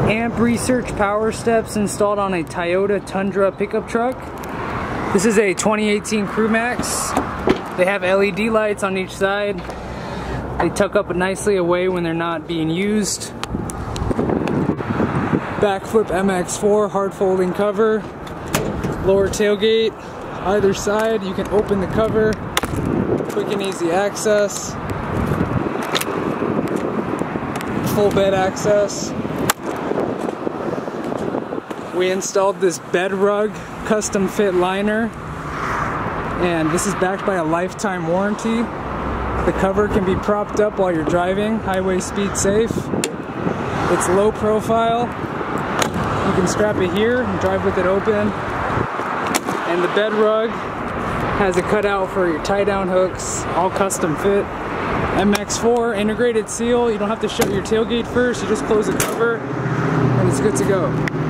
amp research power steps installed on a Toyota Tundra pickup truck. This is a 2018 CrewMax. They have LED lights on each side. They tuck up nicely away when they're not being used. BAKFlip MX4 hard folding cover. Lower tailgate, either side. You can open the cover. Quick and easy access. Full bed access. We installed this BedRug custom fit liner, and this is backed by a lifetime warranty. The cover can be propped up while you're driving, highway speed safe. It's low profile. You can strap it here and drive with it open. And the BedRug has a cutout for your tie down hooks, all custom fit. MX4 integrated seal. You don't have to shut your tailgate first, you just close the cover and it's good to go.